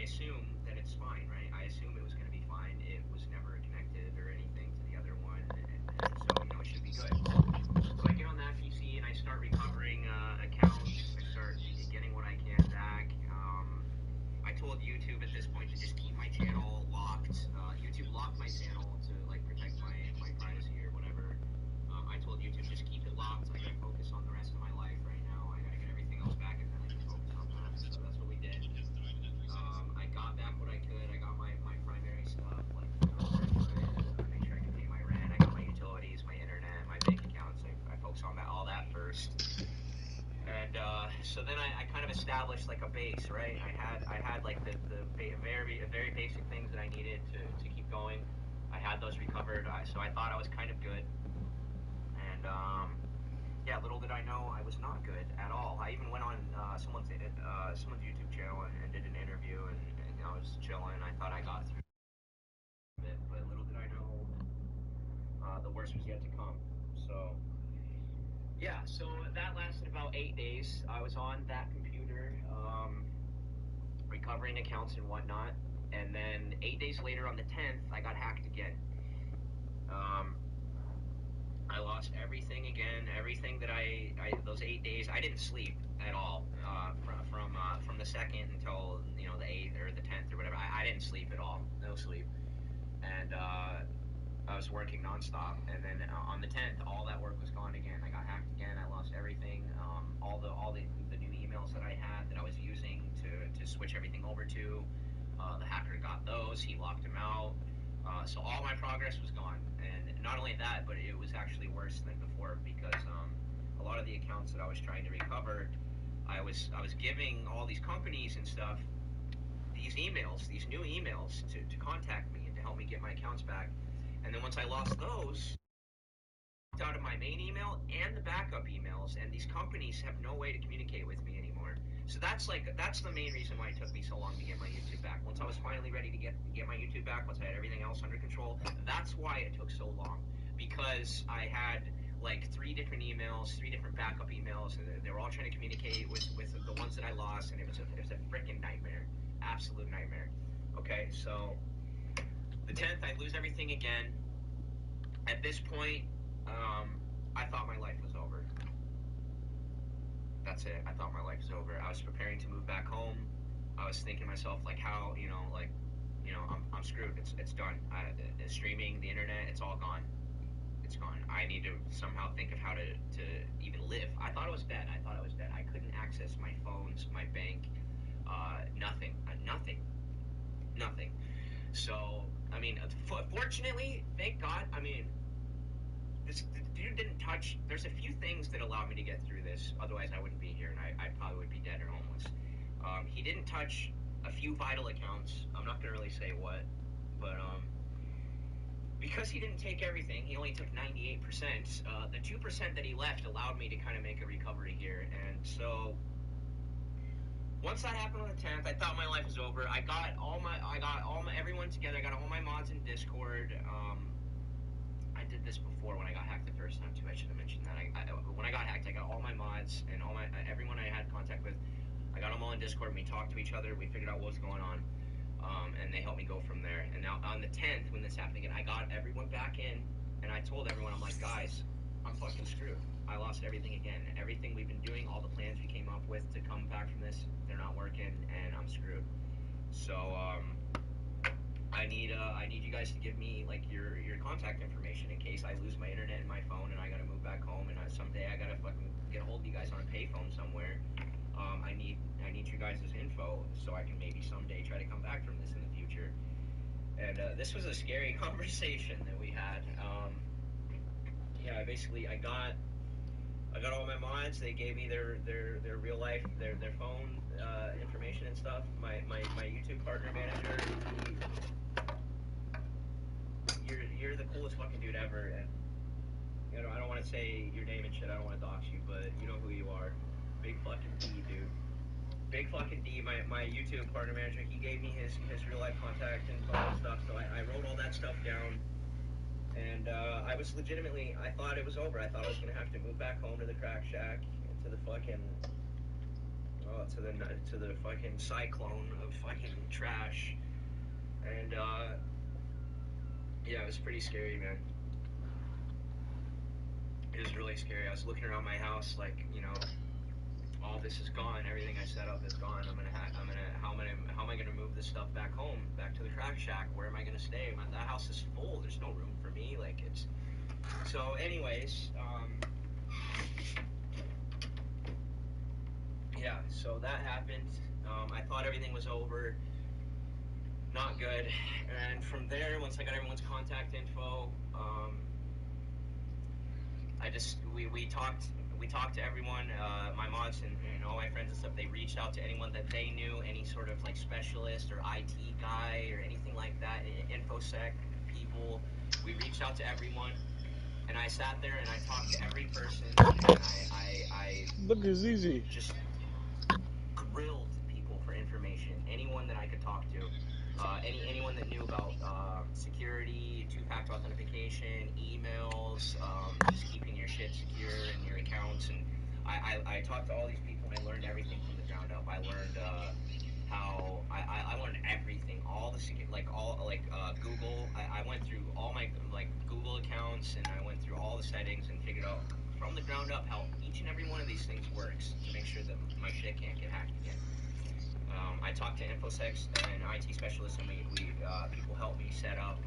assume that it's fine, right? I assume it was going to be fine. It was never connected or anything to the other one, and so it should be good. So I get on that PC and I start recovering accounts. I start getting what I can back. I told YouTube at this point to just keep my channel locked. YouTube locked my channel to like protect my privacy or whatever. I told YouTube just keep it locked. I gotta focus on the rest of my life right now. I gotta get everything else back and then I can focus on that. So that's what we did. I got back what I could. I got my primary stuff, like I made sure I could pay my rent. I got my utilities, my internet, my bank accounts. I focused on that all that first. And so then I kind of established like a base, right? I had like the very basic things that I needed to keep going. I had those recovered, so I thought I was kind of good. And yeah, little did I know I was not good at all. I even went on someone's YouTube channel and did an interview, and I was chilling. I thought I got through it, but little did I know the worst was yet to come. So yeah, so that lasted about 8 days. I was on that computer, recovering accounts and whatnot, and then 8 days later, on the 10th, I got hacked again. Um, I lost everything again. Everything that I those 8 days, I didn't sleep at all. From the second until the 8th or the 10th or whatever, I didn't sleep at all. No sleep, and I was working nonstop. And then on the 10th, all that work was gone again. I got hacked again. I lost everything. All the new emails that I had that I was using to switch everything over to. The hacker got those. He locked them out. So all my progress was gone, and not only that, but it was actually worse than before because a lot of the accounts that I was trying to recover, I was giving all these companies and stuff these emails, these new emails to contact me and to help me get my accounts back. And then once I lost those, out of my main email and the backup emails, and these companies have no way to communicate with me anymore. So that's the main reason why it took me so long to get my YouTube back. Once I was finally ready to get my YouTube back, once I had everything else under control, that's why it took so long. Because I had like 3 different emails, 3 different backup emails, and they were all trying to communicate with the ones that I lost, and it was a freaking nightmare, absolute nightmare. Okay, so the 10th, I lose everything again. At this point, I thought my life was over. That's it. I thought my life was over. I was preparing to move back home. I was thinking to myself, like, how, I'm screwed. It's done. Streaming, the internet, it's all gone. It's gone. I need to somehow think of how to even live. I thought I was dead. I couldn't access my phones, my bank, nothing. Nothing. So, I mean, fortunately, thank God, I mean, the dude didn't touch. There's a few things that allowed me to get through this. Otherwise, I wouldn't be here, and I probably would be dead or homeless. He didn't touch a few vital accounts. I'm not gonna really say what, but because he didn't take everything, he only took 98%. The 2% that he left allowed me to kind of make a recovery here, and so once that happened on the 10th, I thought my life was over. I got everyone together. I got all my mods in Discord. I did this before when I got hacked the first time too. I should have mentioned that. When I got hacked, I got all my mods and everyone I had contact with. I got them all in Discord. And we talked to each other. We figured out what was going on, and they helped me go from there. And now on the 10th, when this happened again, I got everyone back in, and I told everyone, I'm like, guys, I'm fucking screwed. I lost everything again. Everything we've been doing, all the plans we came up with to come back from this, they're not working, and I'm screwed. So I need you guys to give me like your contact information in case I lose my internet and my phone and I gotta move back home and someday I gotta fucking get a hold of you guys on a payphone somewhere. I need you guys' info so I can maybe someday try to come back from this in the future. And this was a scary conversation that we had. Yeah, basically I got all my mods. They gave me their real life, their phone information and stuff. My YouTube partner manager, you're the coolest fucking dude ever, and I don't want to say your name and shit. I don't want to dox you, but you know who you are. Big fucking D, dude. Big fucking D. My YouTube partner manager, he gave me his real life contact info and stuff. So I wrote all that stuff down. And I was I thought it was over. I thought I was going to have to move back home to the crack shack, to the fucking, to the fucking cyclone of fucking trash, and yeah, it was pretty scary, man. It was really scary. I was looking around my house, like, all this is gone. Everything I set up is gone. How am I gonna move this stuff back home, back to the crack shack? Where am I gonna stay? That house is full. There's no room for me. Like, it's so. Anyways, yeah. So that happened. I thought everything was over. Not good. And from there, once I got everyone's contact info, I just we talked to everyone, my mods and all my friends and stuff. They reached out to anyone that they knew, any sort of like specialist or IT guy or anything like that, infosec people. We reached out to everyone, and I sat there and I talked to every person, and I Look at ZZ. just grilled people for information. Anyone that I could talk to, anyone that knew about security, two-factor authentication, emails, just keeping your shit secure and your accounts. And I talked to all these people, and I learned everything from the ground up. I learned how I learned everything, all the Google. I went through all my like Google accounts, and I went through all the settings and figured out from the ground up how each and every one of these things works to make sure that my shit can't get hacked again. I talked to InfoSec and IT specialists, and we people helped me set up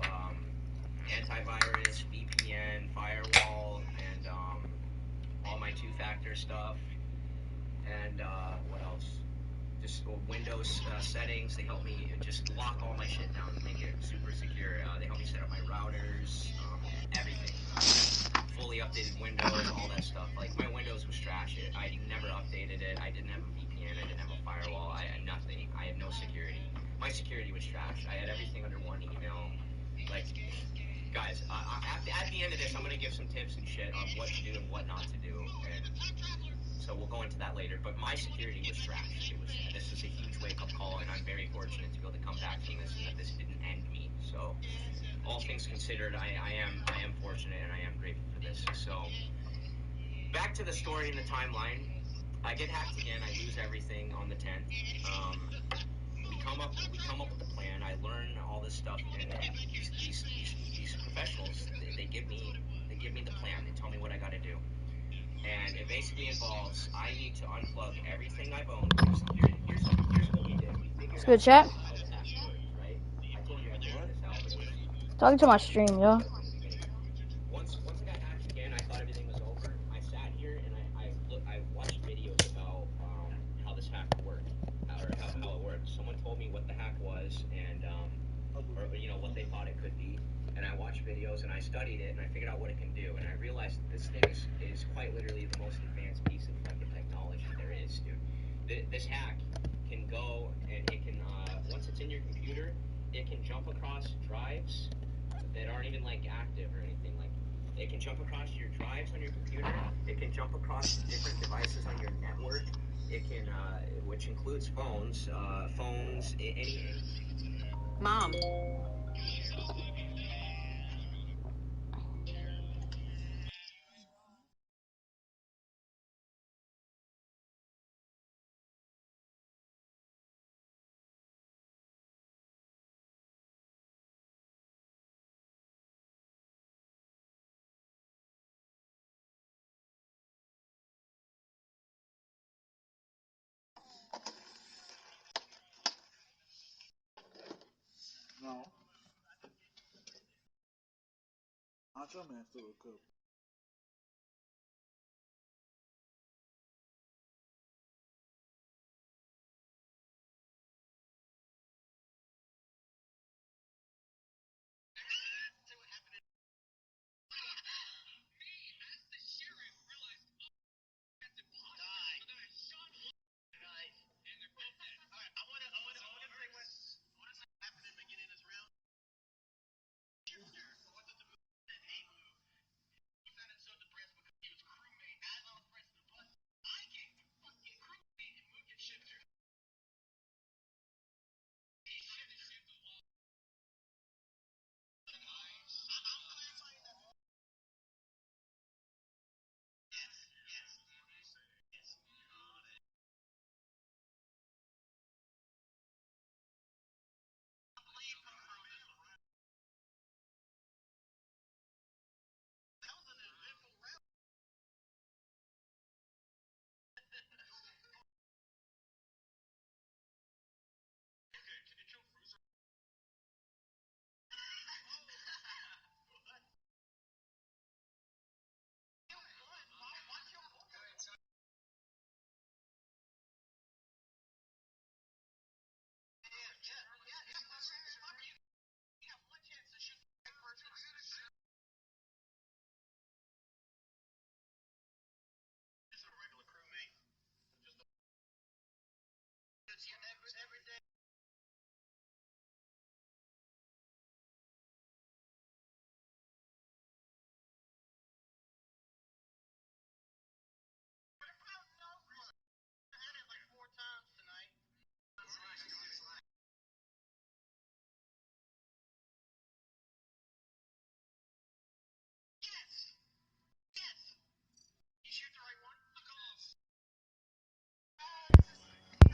antivirus, VPN, firewall, and all my two-factor stuff. And what else? Just Windows settings. They help me just lock all my shit down, make it super secure. They help me set up my routers, everything. Fully updated Windows, all that stuff. Like, my Windows was trash. I never updated it. I didn't have a VPN. I didn't have a firewall. I had nothing. I had no security. My security was trash. I had everything under one email. Like, guys, at the end of this, I'm going to give some tips and shit on what to do and what not to do. And so we'll go into that later. But my security was trash. This is a huge wake-up call, and I'm very fortunate to be able to come back from this and that this didn't end me. So, all things considered, I am fortunate and I am grateful for this. So, back to the story and the timeline. I get hacked again. I lose everything on the 10th. We come up with a plan. I learn all this stuff, and these professionals, they give me the plan. They tell me what I got to do, and it basically involves I need to unplug everything I've owned. Here's what we did. We figured It's out good chat. how the hack worked, right? I told you I figured this out, but it was Talking to my stream, yo. from the beginning. Once I got hacked again, I thought everything was over. I sat here and I watched videos about how this hack worked, or how it worked. Someone told me what the hack was and or what they thought it could be, and I watched videos and I studied it and I figured out what it can do, and I realized that this thing is quite literally the most advanced piece of fucking technology there is, dude. This hack can go and it can once it's in your computer, it can jump across drives that aren't even like active or anything. Like, it can jump across your drives on your computer. It can jump across different devices on your network. It can, which includes phones, any. Mom. No. Macho Man still a cook.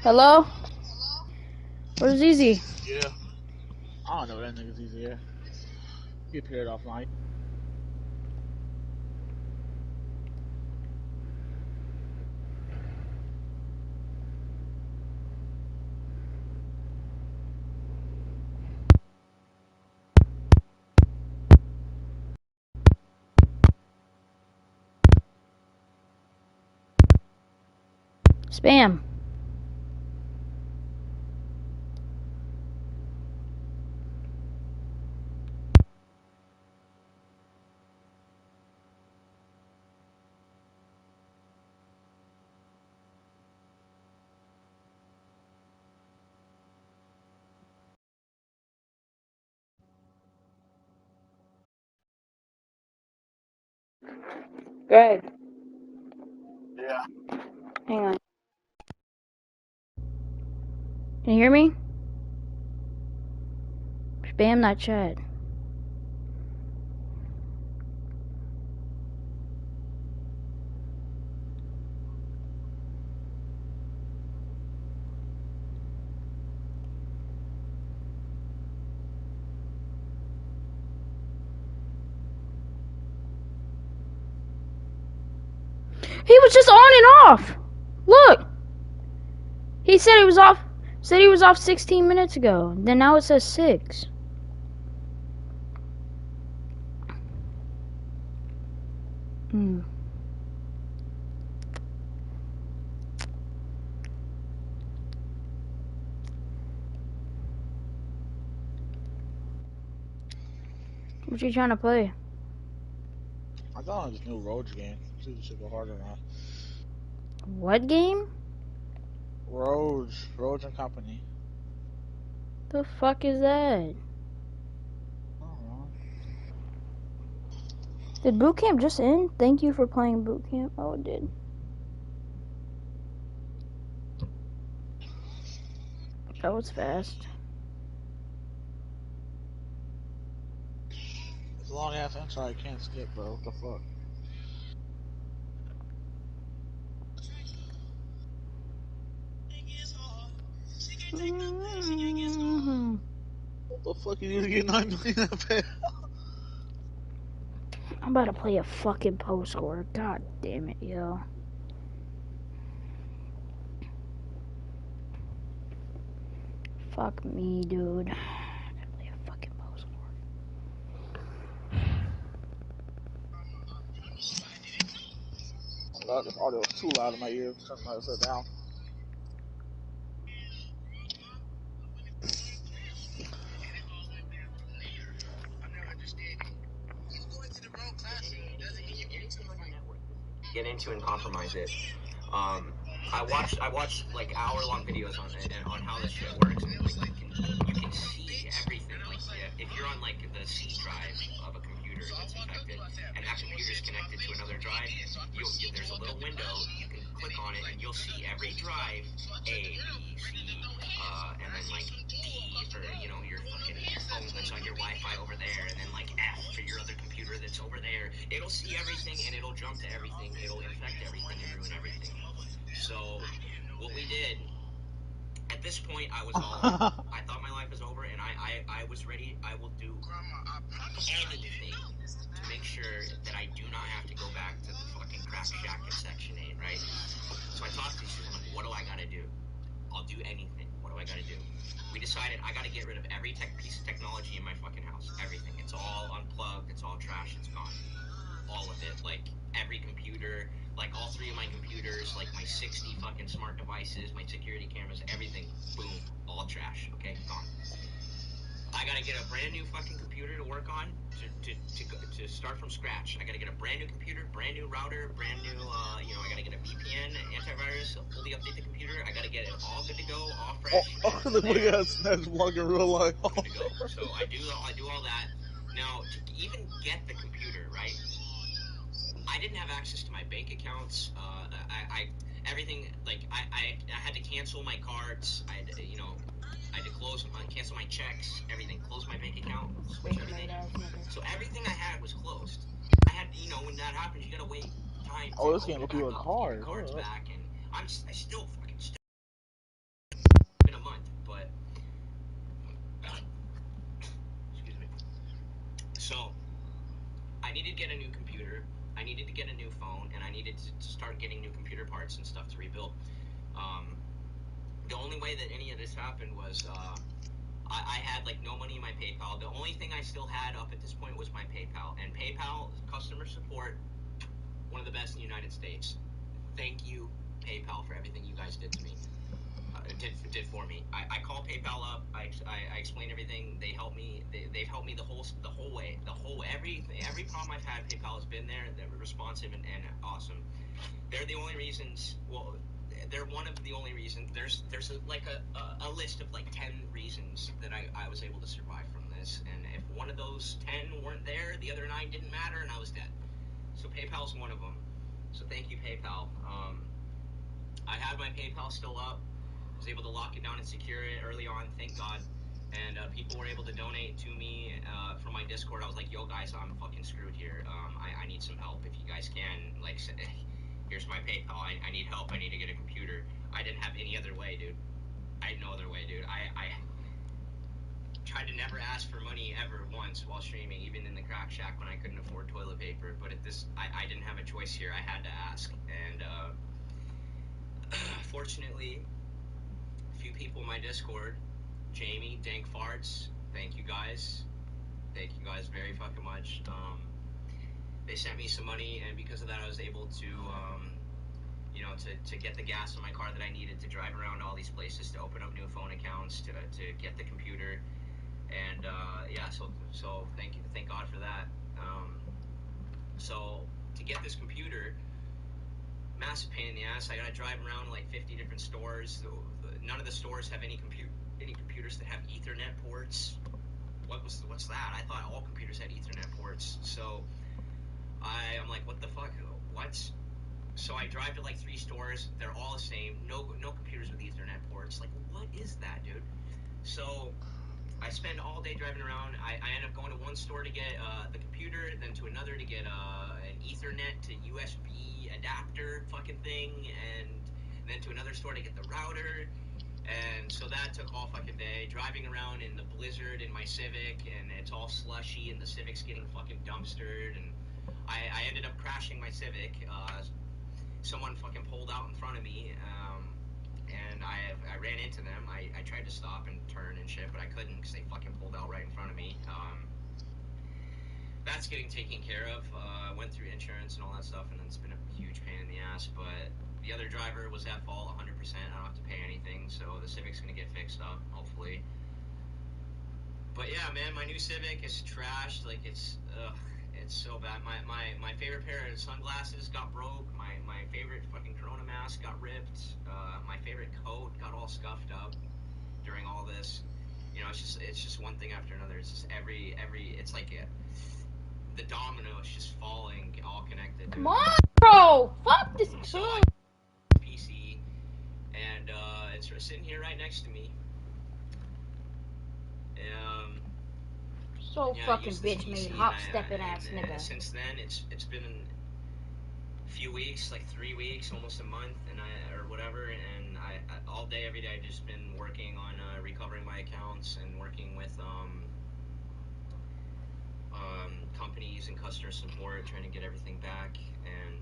Hello? Where's Easy? Yeah. I don't know that nigga's easy, yeah. He appeared offline. Spam. Greg. Yeah. Hang on. Can you hear me? Spam that chat. He was just on and off. Look. He said he was off. Said he was off 16 minutes ago. Then now it says 6. Hmm. What you trying to play? I thought on this new Roach game. See if it should go harder or not. What game? Roach and Company. The fuck is that? I don't know. Did boot camp just end? Thank you for playing boot camp. Oh, it did. That was fast. It's a long ass intro I can't skip, bro. What the fuck? What the fuck you need to get 9 million at pay? I'm about to play a fucking post score. God damn it, yo. Fuck me, dude. I gotta play a fucking post Oh god, this audio is too loud in my ears. Turn my headset down. Get into and compromise it. I watched like hour-long videos on how this shit works, and like you can see everything. Like if you're on like the C drive of a computer that's infected, and that computer's connected to another drive, there's a little window. You can click on it, and you'll see every drive A, B, C, and then like D for your fucking phone that's on your Wi-Fi over there, and then like F for your other computer that's over there. It'll see everything, and it'll jump to everything. It'll infect everything and ruin everything. So what we did at this point, I was all in. I thought my life was over, and I was ready. I will do anything to make sure that I do not have to go back to the fucking crack shack at Section 8, right? So I talked to these guys. I'm like, what do I gotta do? I'll do anything. What do I gotta do? We decided I gotta get rid of every piece of technology in my fucking house. Everything. It's all unplugged. It's all trash. It's gone. All of it. Like every computer, like all 3 of my computers, like my 60 fucking smart devices, my security cameras, everything. Boom. All trash. Okay, gone. I gotta get a brand new fucking computer to work on to start from scratch. I gotta get a brand new computer, brand new router, brand new I gotta get a VPN, antivirus, fully update the computer. I gotta get it all good to go, all fresh. Look at that snatch vlog in real life. Good to go. So I do all that. Now to even get the computer, right? I didn't have access to my bank accounts. I everything like I had to cancel my cards. I had to cancel my checks, everything, close my bank account, switch everything. So everything I had was closed. I had, when that happens, you gotta wait time to Oh, this open game it look back you a up, to get your card. cards Hold up. back, and I still fucking needed to get a new computer, I needed to get a new phone, and I needed to start getting new computer parts and stuff to rebuild. The only way that any of this happened was I had like no money in my PayPal. The only thing I still had up at this point was my PayPal, and PayPal customer support, one of the best in the United States. Thank you, PayPal, for everything you guys did to me. Did for me. I call PayPal up. I explain everything. They help me. They've helped me the whole way. Every problem I've had, PayPal has been there. They're responsive and awesome. They're the only reasons. Well, they're one of the only reasons. There's a list of like 10 reasons that I was able to survive from this. And if one of those 10 weren't there, the other 9 didn't matter, and I was dead. So PayPal's one of them. So thank you, PayPal. I had my PayPal still up. I was able to lock it down and secure it early on, thank God. And people were able to donate to me from my Discord. I was like, yo, guys, I'm fucking screwed here. I need some help. If you guys can, like, here's my PayPal. I need help. I need to get a computer. I didn't have any other way, dude. I had no other way, dude. I tried to never ask for money ever once while streaming, even in the crack shack when I couldn't afford toilet paper. But at this, I didn't have a choice here. I had to ask. And fortunately, a few people in my Discord, Jamie, Dank Farts, thank you guys very fucking much. They sent me some money, and because of that, I was able to, to get the gas in my car that I needed to drive around all these places, to open up new phone accounts, to get the computer, and so thank God for that. So to get this computer, massive pain in the ass. I gotta drive around like 50 different stores. None of the stores have any computers that have Ethernet ports. What's that? I thought all computers had Ethernet ports. So I'm like, what the fuck? What? So I drive to like 3 stores. They're all the same. No computers with Ethernet ports. Like, what is that, dude? So I spend all day driving around. I end up going to one store to get the computer, then to another to get an Ethernet to USB adapter fucking thing, and then to another store to get the router. And so that took all fucking day, driving around in the blizzard in my Civic, and it's all slushy, and the Civic's getting fucking dumpstered, and I ended up crashing my Civic. Someone fucking pulled out in front of me, and I ran into them. I tried to stop and turn and shit, but I couldn't because they fucking pulled out right in front of me. That's getting taken care of. I went through insurance and all that stuff, and it's been a huge pain in the ass, but the other driver was at fault 100%. I don't have to pay anything, so the Civic's gonna get fixed up, hopefully. But yeah, man, my new Civic is trashed. Like, it's so bad. My favorite pair of sunglasses got broke. My favorite fucking Corona mask got ripped. My favorite coat got all scuffed up during all this. You know, it's just one thing after another. It's just every it's like the dominoes just falling, all connected. Come on, bro! Fuck this So cunt! PC, and it's sitting here right next to me. So Yeah, I fucking used this bitch PC, made and hop stepping ass and nigga. since then, it's been a few weeks, like 3 weeks, almost a month, and or whatever. And I all day, every day, I've just been working on recovering my accounts and working with companies and customer support, trying to get everything back. And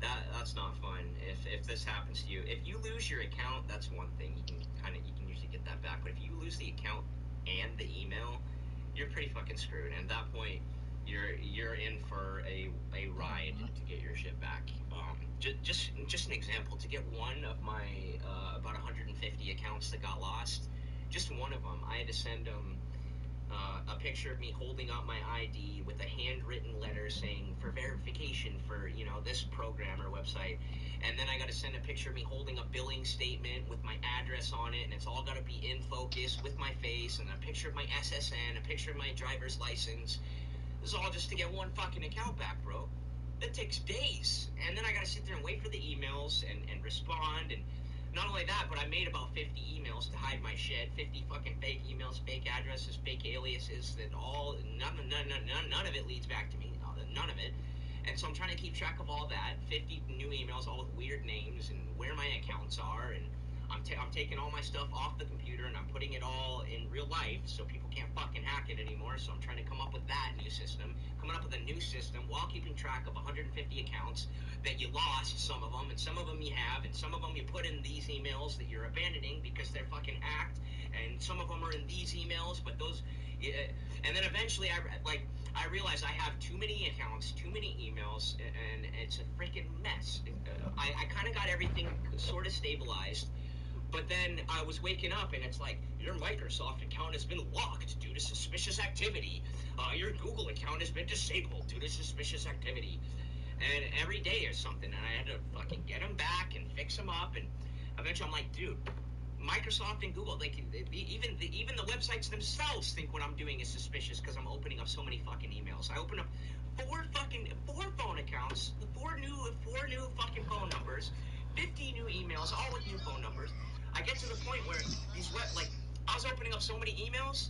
that's not fun. If this happens to you, if you lose your account, that's one thing. You can usually get that back. But if you lose the account and the email, you're pretty fucking screwed. And at that point, you're in for a ride to get your shit back. Just an example, to get one of my about 150 accounts that got lost, just one of them, I had to send them a picture of me holding up my ID with a handwritten letter saying for verification for, you know, this program or website. And then I got to send a picture of me holding a billing statement with my address on it, and it's all got to be in focus with my face, and a picture of my SSN, a picture of my driver's license. This is all just to get one fucking account back, bro. That takes days. And then I got to sit there and wait for the emails and respond. And not only that, but I made about 50 emails to hide my shit. 50 fucking fake emails, fake addresses, fake aliases, that all, none of it leads back to me. None of it. And so I'm trying to keep track of all that. 50 new emails, all with weird names, and where my accounts are. And I'm taking all my stuff off the computer and I'm putting it all in real life so people can't fucking hack it anymore. So I'm trying to come up with that new system, coming up with a new system while keeping track of 150 accounts that you lost, some of them, and some of them you have, and some of them you put in these emails that you're abandoning because they're fucking hacked, and some of them are in these emails, but those, and then eventually I realized I have too many accounts, too many emails, and it's a freaking mess. I kind of got everything sort of stabilized. But then I was waking up and it's like, your Microsoft account has been locked due to suspicious activity. Your Google account has been disabled due to suspicious activity. And every day is something, and I had to fucking get them back and fix them up. And eventually I'm like, dude, Microsoft and Google, even the websites themselves think what I'm doing is suspicious because I'm opening up so many fucking emails. I open up four phone accounts, four new fucking phone numbers, 50 new emails, all with new phone numbers. I get to the point where I was opening up so many emails.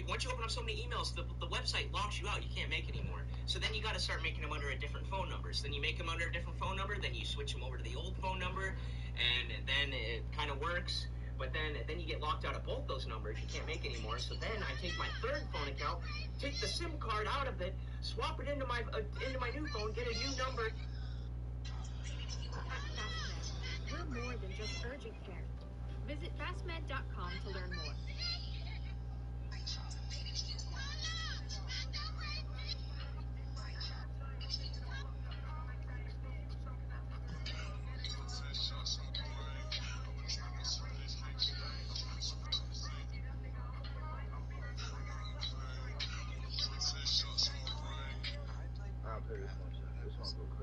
Once you open up so many emails, the website locks you out. You can't make anymore. So then you got to start making them under a different phone number. So then you make them under a different phone number. Then you switch them over to the old phone number, and then it kind of works. But then you get locked out of both those numbers. You can't make anymore. So then I take my third phone account, take the SIM card out of it, swap it into my new phone, get a new number. At FastMed, we're more than just urgent care. Visit fastmed.com to learn more. I'll play this one. This one's cool.